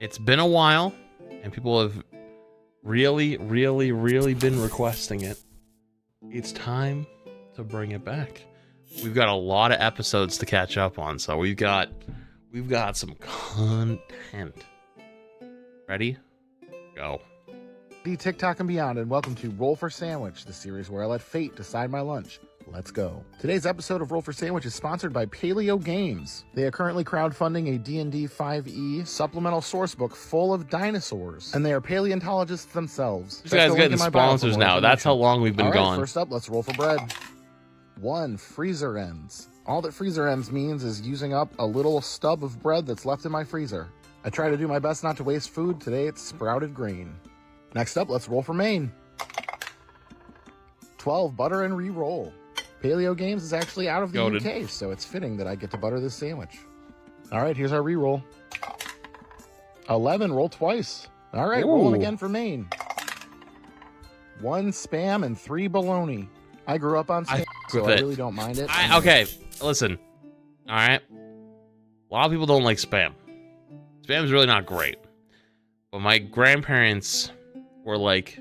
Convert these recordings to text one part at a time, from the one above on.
It's been a while, and people have really been requesting it. It's time to bring it back. We've got a lot of episodes to catch up on, so we've got some content. Ready? Go. TikTok and beyond, and welcome to Roll for Sandwich, the series where I let fate decide my lunch. Let's go. Today's episode of Roll for Sandwich is sponsored by Paleo Games. They are currently crowdfunding a D&D 5e supplemental sourcebook full of dinosaurs, and they are paleontologists themselves. These guys getting sponsors now. That's how long we've been gone. First up, let's roll for bread. 1. Freezer ends. All that freezer ends means is using up a little stub of bread that's left in my freezer. I try to do my best not to waste food. Today it's sprouted grain. Next up, let's roll for Maine. 12. Butter and re-roll. Paleo Games is actually out of the UK, so it's fitting that I get to butter this sandwich. All right, here's our re-roll. 11. Roll twice. All right, rolling again for Maine. 1 spam and 3 bologna. I grew up on spam, so I really don't mind it. Okay, listen. All right. A lot of people don't like spam. Spam's really not great. But my grandparents were like,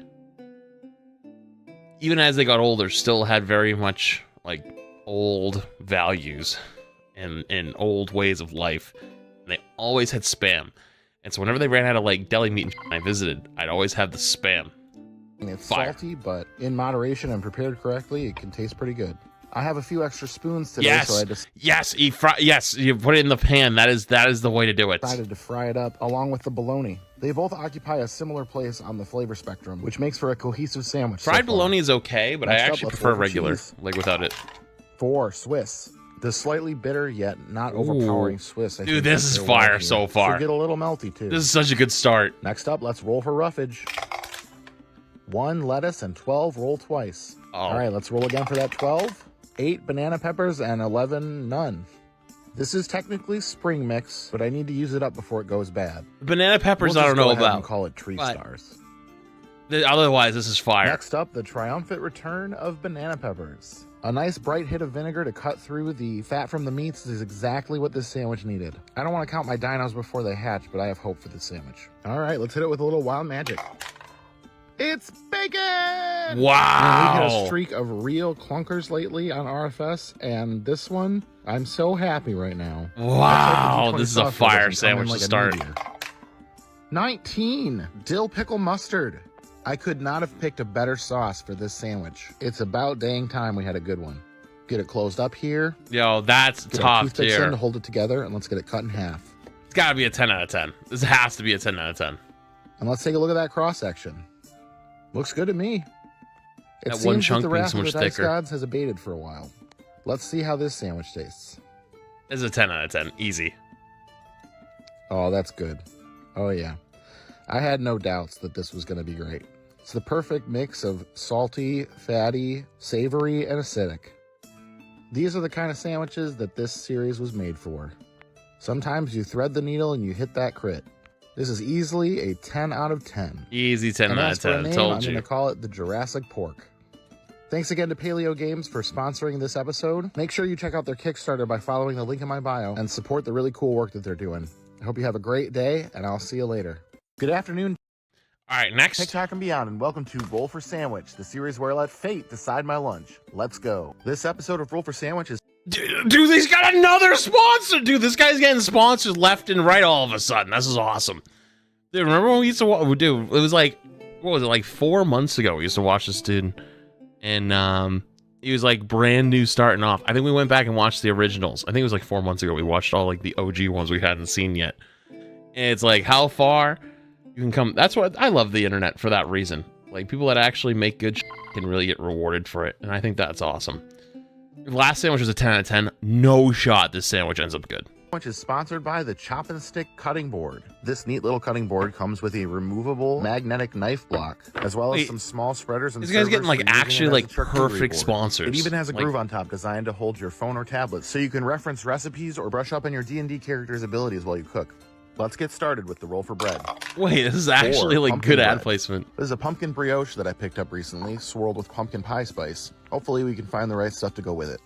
even as they got older, still had very much like old values and old ways of life. And they always had spam. And so whenever they ran out of like deli meat and I visited, I'd always have the spam. It's salty, but in moderation and prepared correctly, it can taste pretty good. I have a few extra spoons today, so I just yes, you put it in the pan. That is the way to do it. Decided to fry it up along with the bologna. They both occupy a similar place on the flavor spectrum, which makes for a cohesive sandwich. Fried bologna is okay, but I actually prefer regular, like without it. 4. Swiss. The slightly bitter yet not overpowering Swiss. Dude, this is fire so far. Should get a little melty too. This is such a good start. Next up, let's roll for roughage. 1 lettuce and 12 roll twice. All right, let's roll again for that 12. 8 banana peppers and 11 none. This is technically spring mix, but I need to use it up before it goes bad. Banana peppers, I don't know about. And call it tree stars. Otherwise, this is fire. Next up, the triumphant return of banana peppers. A nice bright hit of vinegar to cut through the fat from the meats is exactly what this sandwich needed. I don't want to count my dinos before they hatch, but I have hope for this sandwich. All right, let's hit it with a little wild magic. It's bacon! Wow! We hit a streak of real clunkers lately on RFS, and this one, I'm so happy right now. Wow, this is a fire sandwich to start. 19, dill pickle mustard. I could not have picked a better sauce for this sandwich. It's about dang time we had a good one. Get it closed up here. Yo, that's top tier. In to hold it together, and let's get it cut in half. It's gotta be a 10 out of 10. This has to be a 10 out of 10. And let's take a look at that cross section. Looks good to me. It that one chunk the being wrath so much of the Dice thicker. Gods has abated for a while. Let's see how this sandwich tastes. This is a 10 out of 10. Easy. Oh, that's good. Oh, yeah. I had no doubts that this was going to be great. It's the perfect mix of salty, fatty, savory, and acidic. These are the kind of sandwiches that this series was made for. Sometimes you thread the needle and you hit that crit. This is easily a 10 out of 10. Easy 10 out of 10, I'm told you. going to call it the Jurassic Pork. Thanks again to Paleo Games for sponsoring this episode. Make sure you check out their Kickstarter by following the link in my bio and support the really cool work that they're doing. I hope you have a great day, and I'll see you later. Good afternoon. All right, next. TikTok and beyond, and welcome to Roll for Sandwich, the series where I let fate decide my lunch. Let's go. This episode of Roll for Sandwich is... Dude, he's got another sponsor! Dude, this guy's getting sponsors left and right all of a sudden. This is awesome. Dude, remember when we used to watch... Dude, it was like... What was it, like 4 months ago we used to watch this dude. And he was like brand new starting off. I think we went back and watched the originals. I think it was like 4 months ago we watched all like the OG ones we hadn't seen yet. And it's like how far you can come. That's what I love the internet for, that reason. Like people that actually make good shit can really get rewarded for it. And I think that's awesome. The last sandwich was a 10 out of 10. No shot this sandwich ends up good. Which is sponsored by the Chop and Stick Cutting Board. This neat little cutting board comes with a removable magnetic knife block, as well as some small spreaders and this guy's getting like actually like perfect sponsors. It even has a groove on top designed to hold your phone or tablet, so you can reference recipes or brush up on your D&D character's abilities while you cook. Let's get started with the roll for bread. Wait, this is actually like good ad placement. This is a pumpkin brioche that I picked up recently, swirled with pumpkin pie spice. Hopefully we can find the right stuff to go with it.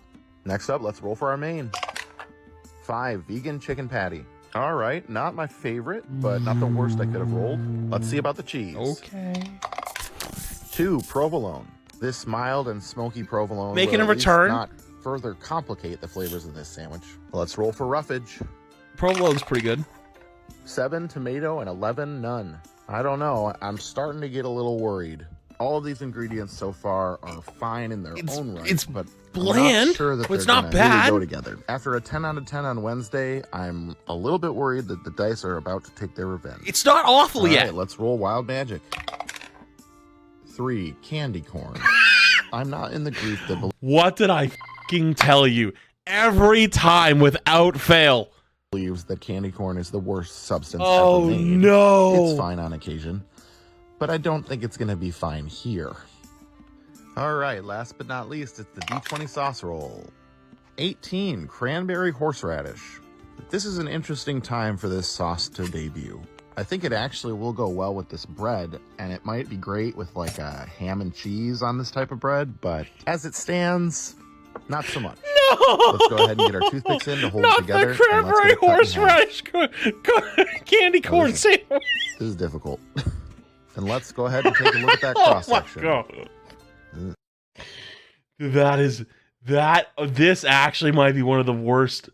Next up, let's roll for our main. 5 vegan chicken patty. All right, not my favorite, but not the worst I could have rolled. Let's see about the cheese. Okay. 2, provolone. This mild and smoky provolone Making will a at least return. not further complicate the flavors of this sandwich. Let's roll for roughage. Provolone's pretty good. 7, tomato, and 11, none. I don't know. I'm starting to get a little worried. All of these ingredients so far are fine in their own right, it's but bland, I'm not sure that but it's they're not gonna really bad. go together. After a 10 out of 10 on Wednesday, I'm a little bit worried that the dice are about to take their revenge. It's not awful All yet. right, let's roll wild magic. 3, candy corn. I'm not in the group that What did I fucking tell you? Every time without fail. believes that candy corn is the worst substance Oh, ever made. no. It's fine on occasion, but I don't think it's going to be fine here. All right, last but not least, it's the D20 sauce roll. 18, cranberry horseradish. This is an interesting time for this sauce to debut. I think it actually will go well with this bread, and it might be great with like a ham and cheese on this type of bread, but as it stands, not so much. No! Let's go ahead and get our toothpicks in to hold Not it together. the and let's cranberry get it cut in half. horseradish candy corn this is- sandwich. This is difficult. And let's go ahead and take a look at that Oh cross my section. god. This actually might be one of the worst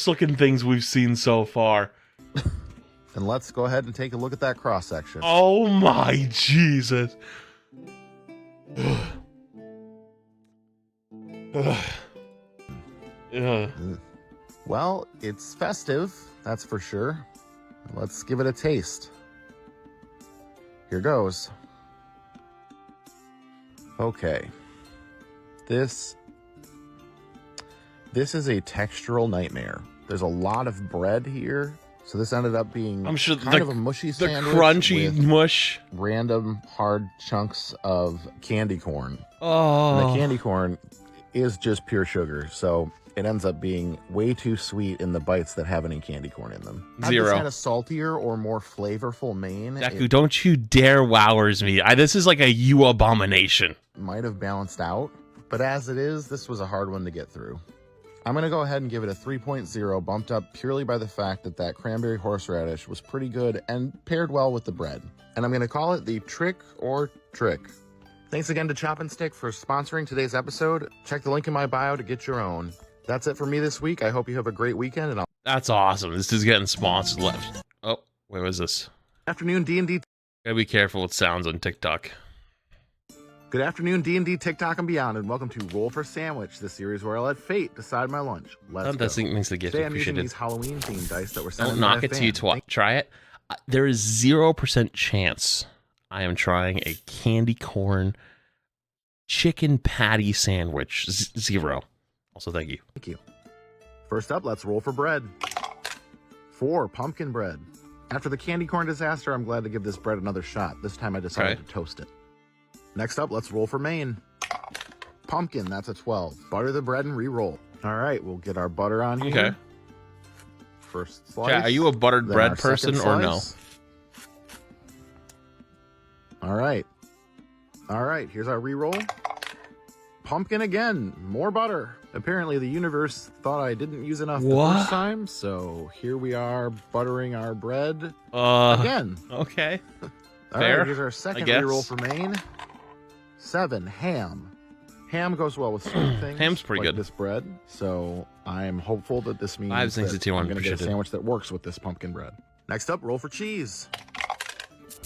looking things we've seen so far. And let's go ahead and take a look at that cross section. Oh my Jesus. Well, it's festive, that's for sure. Let's give it a taste. Here goes. Okay. This is a textural nightmare. There's a lot of bread here. So this ended up being I'm sure kind of a mushy the sandwich crunchy with mush. random hard chunks of candy corn. Oh. And the candy corn is just pure sugar, so it ends up being way too sweet in the bites that have any candy corn in them. Had Zero. this had a saltier or more flavorful main, Deku, it don't you dare wowers me. This is like a you abomination. might have balanced out, but as it is, this was a hard one to get through. I'm going to go ahead and give it a 3.0, bumped up purely by the fact that that cranberry horseradish was pretty good and paired well with the bread. And I'm going to call it the trick or trick. Thanks again to Chop and Stick for sponsoring today's episode. Check the link in my bio to get your own. That's it for me this week. I hope you have a great weekend, and That's awesome. This is getting sponsored left. Oh, where was this? afternoon D&D. Gotta be careful with sounds on TikTok. Good afternoon D&D, TikTok, and beyond, and welcome to Roll for Sandwich, the series where I let fate decide my lunch. Let's That's go. things to get Today I'm using appreciated. these Halloween-themed dice that were sent Don't in by knock a it till you fan. try it. There is 0% chance I am trying a candy corn chicken patty sandwich. Zero. Also, thank you. Thank you. First up, let's roll for bread. 4, pumpkin bread. After the candy corn disaster, I'm glad to give this bread another shot. This time I decided to toast it. Next up, let's roll for main. Pumpkin, that's a 12. Butter the bread and re-roll. All right, we'll get our butter on here. Okay. First slice. Chat, are you a buttered then bread our person second or no? slice. All right. All right, here's our re-roll. Pumpkin again, more butter. Apparently the universe thought I didn't use enough the What? first time, so here we are buttering our bread Uh, again. okay. All fair, right, here's our second guess. re-roll for main. 7, ham. Ham goes well with sweet things. Ham's pretty like good. this bread, so I'm hopeful that this means 5 things that to 2 I'm going to get a appreciated. sandwich that works with this pumpkin bread. Next up, roll for cheese.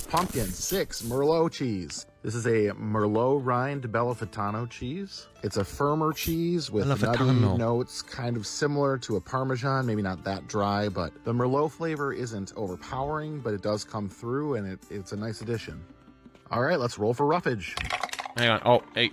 Pumpkin, 6, Merlot cheese. This is a Merlot rind Bellafitano cheese. It's a firmer cheese with nutty Bellafitano. notes, kind of similar to a Parmesan, maybe not that dry, but the Merlot flavor isn't overpowering, but it does come through, and it's a nice addition. All right, let's roll for roughage. Hang on. Oh, hey.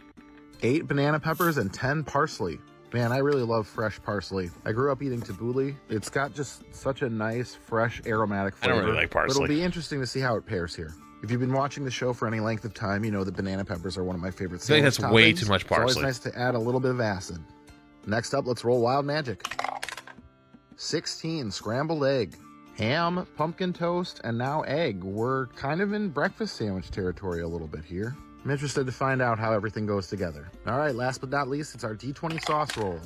8 banana peppers and 10 parsley. Man, I really love fresh parsley. I grew up eating tabbouleh. It's got just such a nice, fresh, aromatic I flavor. don't really like But parsley. it'll be interesting to see how it pairs here. If you've been watching the show for any length of time, you know that banana peppers are one of my favorite I think sandwich that's way toppings. too much It's always parsley. nice to add a little bit of acid. Next up, let's roll wild magic. 16, scrambled egg. Ham, pumpkin toast, and now egg. We're kind of in breakfast sandwich territory a little bit here. I'm interested to find out how everything goes together. All right, last but not least, it's our D20 sauce roll.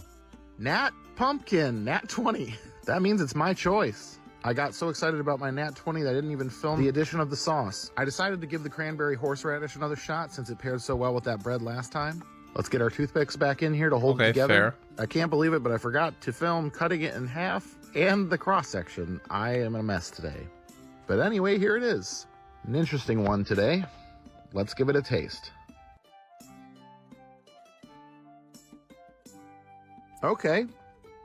Nat pumpkin, Nat 20. That means it's my choice. I got so excited about my Nat 20 that I didn't even film the addition of the sauce. I decided to give the cranberry horseradish another shot since it paired so well with that bread last time. Let's get our toothpicks back in here to hold it together. Fair. I can't believe it, but I forgot to film cutting it in half and the cross section. I am a mess today. But anyway, here it is. An interesting one today. Let's give it a taste. Okay.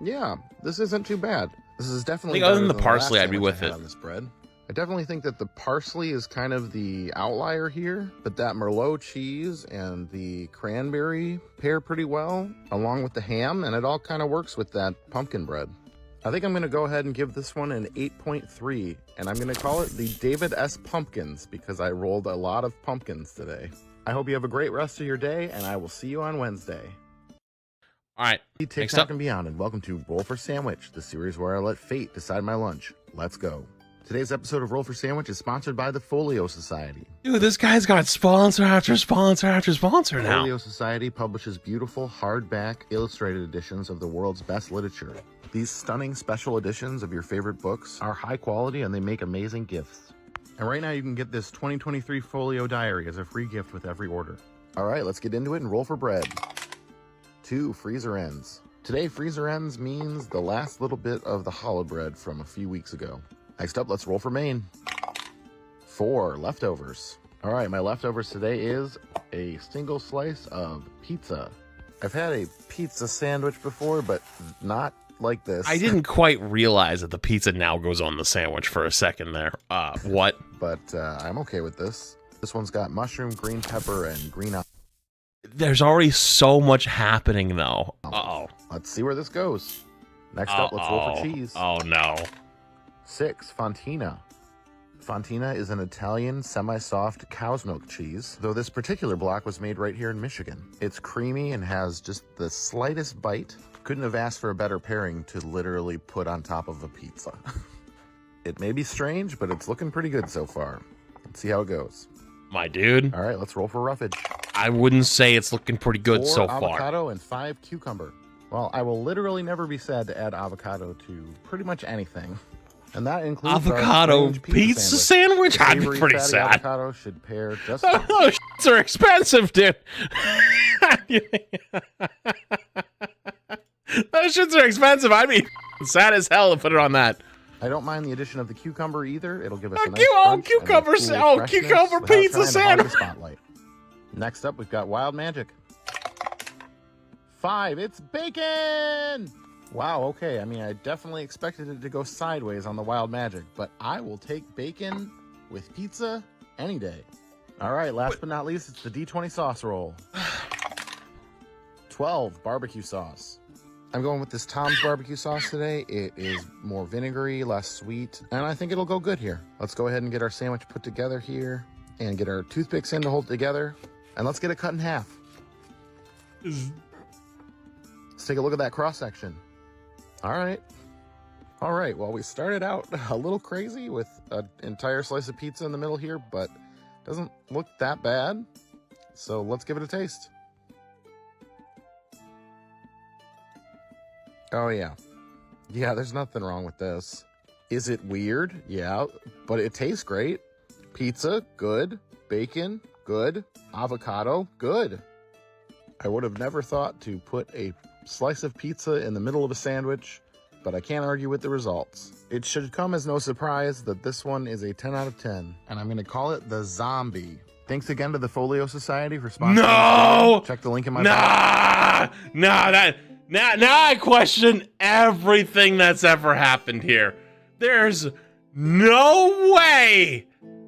Yeah, this isn't too bad. This is definitely other than better the parsley, last I'd be sandwich with I had it. on this bread. I definitely think that the parsley is kind of the outlier here, but that Merlot cheese and the cranberry pair pretty well, along with the ham, and it all kind of works with that pumpkin bread. I think I'm going to go ahead and give this one an 8.3, and I'm going to call it the David S. Pumpkins because I rolled a lot of pumpkins today. I hope you have a great rest of your day, and I will see you on Wednesday. All right. TikTok and beyond, and welcome to Roll for Sandwich, the series where I let fate decide my lunch. Let's go. Today's episode of Roll for Sandwich is sponsored by the Folio Society. Dude, this guy's got sponsor after sponsor after sponsor now. Folio Society publishes beautiful hardback illustrated editions of the world's best literature. These stunning special editions of your favorite books are high quality and they make amazing gifts. And right now you can get this 2023 Folio Diary as a free gift with every order. All right, let's get into it and roll for bread. 2 freezer ends. Today, freezer ends means the last little bit of the hollow bread from a few weeks ago. Next up, let's roll for main. 4 leftovers. All right, my leftovers today is a single slice of pizza. I've had a pizza sandwich before, but not like this. I didn't quite realize that the pizza now goes on the sandwich for a second there. What? But I'm okay with this. This one's got mushroom, green pepper, and green olive. There's already so much happening, though. Uh-oh. Let's see where this goes. Next up, let's roll for cheese. Oh, no. 6 Fontina. Fontina is an Italian semi-soft cow's milk cheese, though this particular block was made right here in Michigan. It's creamy and has just the slightest bite. Couldn't have asked for a better pairing to literally put on top of a pizza. It may be strange, but it's looking pretty good so far. Let's see how it goes. My dude. All right, let's roll for roughage. I wouldn't say it's looking pretty good 4 so far. avocado and 5 cucumber. Well, I will literally never be sad to add avocado to pretty much anything. And that includes avocado pizza sandwich? I'd be pretty sad. Avocado should pair just fine. Those shits are expensive, dude. Those shits are expensive. I'd be sad as hell to put it on that. I don't mind the addition of the cucumber either. It'll give us a nice crunch cucumber pizza sandwich. Spotlight. Next up, we've got Wild Magic. 5, it's bacon! Wow, okay. I mean, I definitely expected it to go sideways on the Wild Magic, but I will take bacon with pizza any day. All right, last but not least, it's the D20 sauce roll. 12 barbecue sauce. I'm going with this Tom's barbecue sauce today. It is more vinegary, less sweet, and I think it'll go good here. Let's go ahead and get our sandwich put together here and get our toothpicks in to hold it together, and let's get it cut in half. Let's take a look at that cross section. All right. Well, we started out a little crazy with an entire slice of pizza in the middle here, but doesn't look that bad. So let's give it a taste. Oh, yeah. Yeah, there's nothing wrong with this. Is it weird? Yeah, but it tastes great. Pizza, good. Bacon, good. Avocado, good. I would have never thought to put a slice of pizza in the middle of a sandwich, but I can't argue with the results. It should come as no surprise that this one is a 10 out of 10, and I'm going to call it the Zombie. Thanks again to the Folio Society for sponsoring. No! Check the link in my bio. Now I question everything that's ever happened here. There's no way.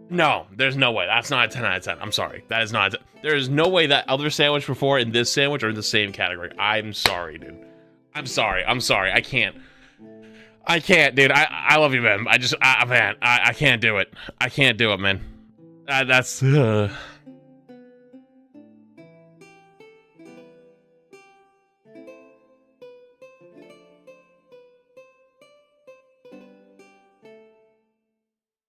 No, there's no way. That's not a 10 out of 10. I'm sorry. That is not. There is no way that other sandwich before and this sandwich are in the same category. I'm sorry, dude. I'm sorry. I can't, dude. I love you, man. I can't do it. I can't do it, man. That's.